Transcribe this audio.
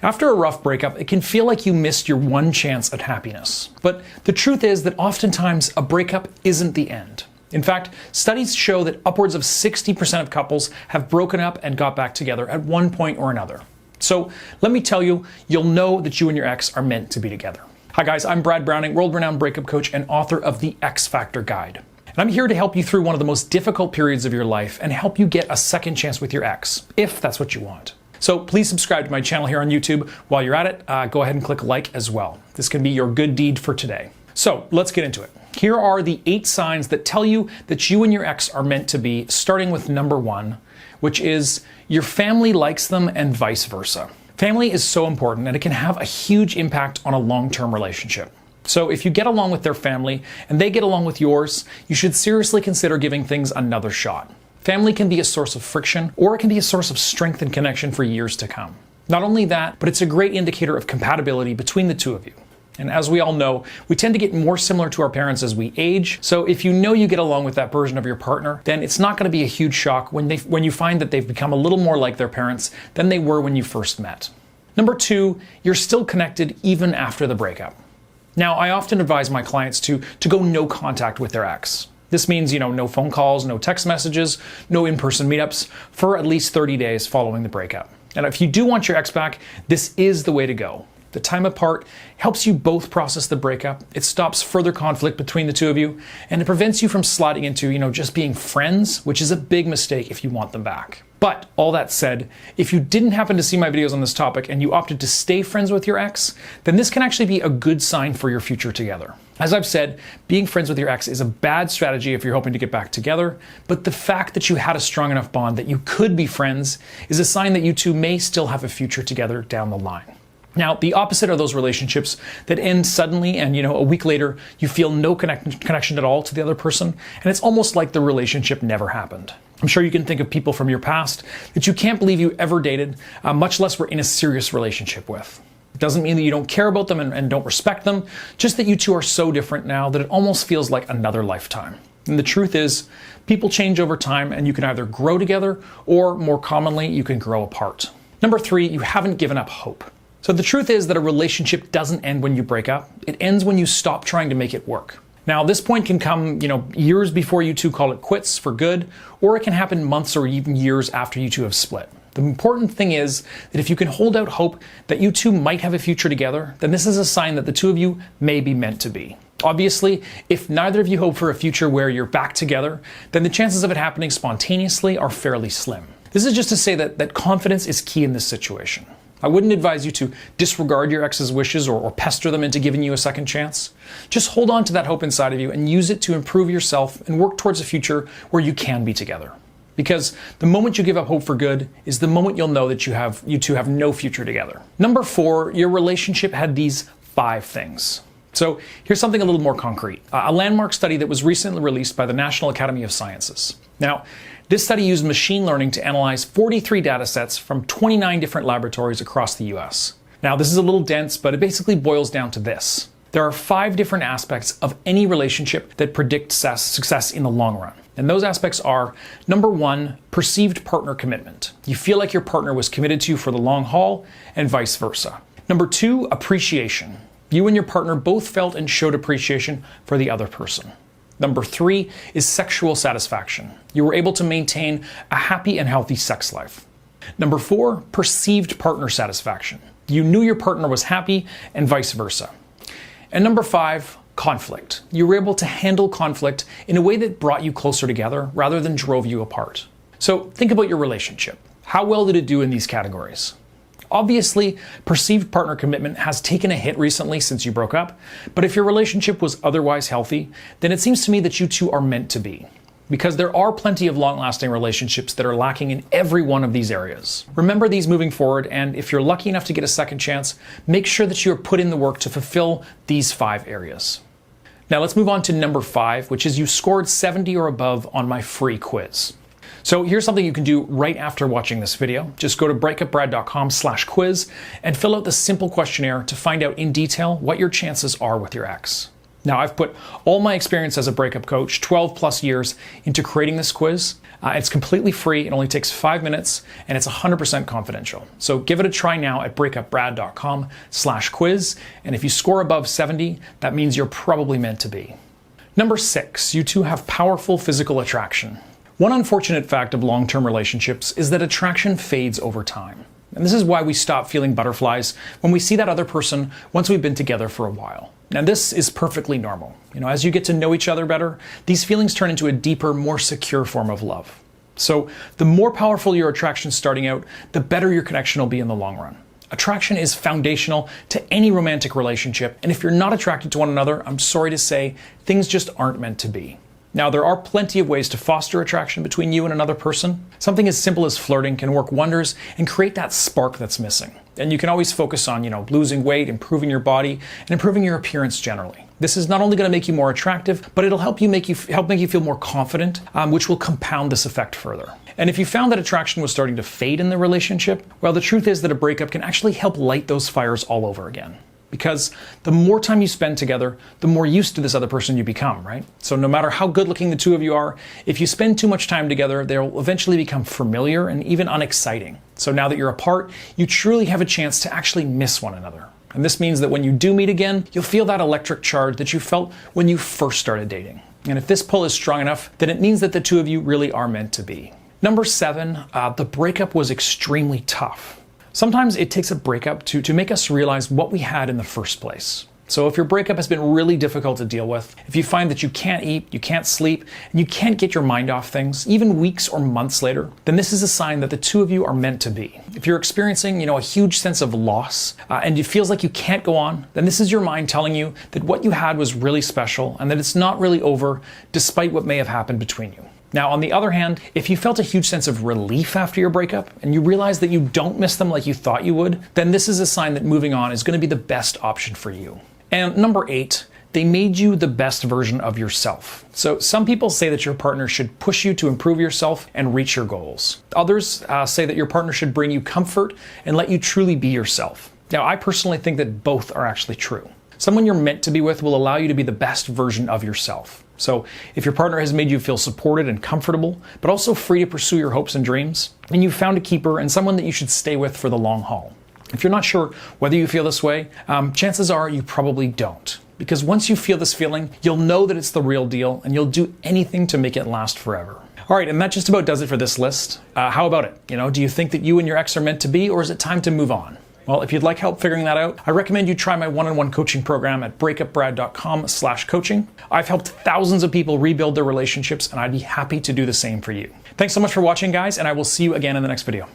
After a rough breakup, it can feel like you missed your one chance at happiness. But the truth is that oftentimes a breakup isn't the end. In fact, studies show that upwards of 60% of couples have broken up and got back together at one point or another. So let me tell you, you'll know that you and your ex are meant to be together. Hi guys, I'm Brad Browning, world-renowned breakup coach and author of the X Factor Guide. And I'm here to help you through one of the most difficult periods of your life and help you get a second chance with your ex, if that's what you want. So please subscribe to my channel here on YouTube. While you're at it, go ahead and click like as well. This can be your good deed for today. So let's get into it. Here are the 8 signs that tell you that you and your ex are meant to be, starting with number 1, which is your family likes them and vice versa. Family is so important and it can have a huge impact on a long-term relationship. So if you get along with their family and they get along with yours, you should seriously consider giving things another shot. Family can be a source of friction, or it can be a source of strength and connection for years to come. Not only that, but it's a great indicator of compatibility between the two of you. And as we all know, we tend to get more similar to our parents as we age. So if you know you get along with that version of your partner, then it's not going to be a huge shock when you find that they've become a little more like their parents than they were when you first met. Number 2, you're still connected even after the breakup. Now, I often advise my clients to go no contact with their ex. This means, no phone calls, no text messages, no in-person meetups for at least 30 days following the breakup. And if you do want your ex back, this is the way to go. The time apart helps you both process the breakup, it stops further conflict between the two of you, and it prevents you from sliding into, just being friends, which is a big mistake if you want them back. But all that said, if you didn't happen to see my videos on this topic and you opted to stay friends with your ex, then this can actually be a good sign for your future together. As I've said, being friends with your ex is a bad strategy if you're hoping to get back together, but the fact that you had a strong enough bond that you could be friends is a sign that you two may still have a future together down the line. Now, the opposite are those relationships that end suddenly and, a week later, you feel no connection at all to the other person, and it's almost like the relationship never happened. I'm sure you can think of people from your past that you can't believe you ever dated, much less were in a serious relationship with. It doesn't mean that you don't care about them and don't respect them, just that you two are so different now that it almost feels like another lifetime. And the truth is, people change over time and you can either grow together or, more commonly, you can grow apart. Number 3, you haven't given up hope. So the truth is that a relationship doesn't end when you break up. It ends when you stop trying to make it work. Now, this point can come, years before you two call it quits for good, or it can happen months or even years after you two have split. The important thing is that if you can hold out hope that you two might have a future together, then this is a sign that the two of you may be meant to be. Obviously, if neither of you hope for a future where you're back together, then the chances of it happening spontaneously are fairly slim. This is just to say that confidence is key in this situation. I wouldn't advise you to disregard your ex's wishes or pester them into giving you a second chance. Just hold on to that hope inside of you and use it to improve yourself and work towards a future where you can be together. Because the moment you give up hope for good is the moment you'll know that you two have no future together. Number 4, your relationship had these 5 things. So here's something a little more concrete. A landmark study that was recently released by the National Academy of Sciences. Now, this study used machine learning to analyze 43 data sets from 29 different laboratories across the US. Now, this is a little dense, but it basically boils down to this. There are 5 different aspects of any relationship that predict success in the long run. And those aspects are, number 1, perceived partner commitment. You feel like your partner was committed to you for the long haul, and vice versa. Number 2, appreciation. You and your partner both felt and showed appreciation for the other person. Number 3 is sexual satisfaction. You were able to maintain a happy and healthy sex life. Number 4, perceived partner satisfaction. You knew your partner was happy and vice versa. And number 5, conflict. You were able to handle conflict in a way that brought you closer together rather than drove you apart. So think about your relationship. How well did it do in these categories? Obviously, perceived partner commitment has taken a hit recently since you broke up, but if your relationship was otherwise healthy, then it seems to me that you two are meant to be. Because there are plenty of long-lasting relationships that are lacking in every one of these areas. Remember these moving forward, and if you're lucky enough to get a second chance, make sure that you are put in the work to fulfill these 5 areas. Now let's move on to number 5, which is you scored 70 or above on my free quiz. So here's something you can do right after watching this video. Just go to breakupbrad.com/quiz and fill out the simple questionnaire to find out in detail what your chances are with your ex. Now, I've put all my experience as a breakup coach, 12 plus years, into creating this quiz. It's completely free. It only takes 5 minutes, and it's 100% confidential. So give it a try now at breakupbrad.com/quiz. And if you score above 70, that means you're probably meant to be. Number 6, you two have powerful physical attraction. One unfortunate fact of long-term relationships is that attraction fades over time. And this is why we stop feeling butterflies when we see that other person once we've been together for a while. Now, this is perfectly normal. As you get to know each other better, these feelings turn into a deeper, more secure form of love. So the more powerful your attraction starting out, the better your connection will be in the long run. Attraction is foundational to any romantic relationship, and if you're not attracted to one another, I'm sorry to say, things just aren't meant to be. Now, there are plenty of ways to foster attraction between you and another person. Something as simple as flirting can work wonders and create that spark that's missing. And you can always focus on, losing weight, improving your body, and improving your appearance generally. This is not only going to make you more attractive, but it'll help make you feel more confident, which will compound this effect further. And if you found that attraction was starting to fade in the relationship, well, the truth is that a breakup can actually help light those fires all over again. Because the more time you spend together, the more used to this other person you become, right? So no matter how good looking the two of you are, if you spend too much time together, they'll eventually become familiar and even unexciting. So now that you're apart, you truly have a chance to actually miss one another. And this means that when you do meet again, you'll feel that electric charge that you felt when you first started dating. And if this pull is strong enough, then it means that the two of you really are meant to be. Number 7, the breakup was extremely tough. Sometimes it takes a breakup to make us realize what we had in the first place. So if your breakup has been really difficult to deal with, if you find that you can't eat, you can't sleep, and you can't get your mind off things, even weeks or months later, then this is a sign that the two of you are meant to be. If you're experiencing, a huge sense of loss, and it feels like you can't go on, then this is your mind telling you that what you had was really special and that it's not really over despite what may have happened between you. Now, on the other hand, if you felt a huge sense of relief after your breakup and you realize that you don't miss them like you thought you would, then this is a sign that moving on is going to be the best option for you. And number 8, they made you the best version of yourself. So some people say that your partner should push you to improve yourself and reach your goals. Others say that your partner should bring you comfort and let you truly be yourself. Now, I personally think that both are actually true. Someone you're meant to be with will allow you to be the best version of yourself. So if your partner has made you feel supported and comfortable, but also free to pursue your hopes and dreams, then you've found a keeper and someone that you should stay with for the long haul. If you're not sure whether you feel this way, chances are you probably don't. Because once you feel this feeling, you'll know that it's the real deal and you'll do anything to make it last forever. All right, and that just about does it for this list. How about it? Do you think that you and your ex are meant to be, or is it time to move on? Well, if you'd like help figuring that out, I recommend you try my one-on-one coaching program at breakupbrad.com/coaching. I've helped thousands of people rebuild their relationships, and I'd be happy to do the same for you. Thanks so much for watching, guys, and I will see you again in the next video.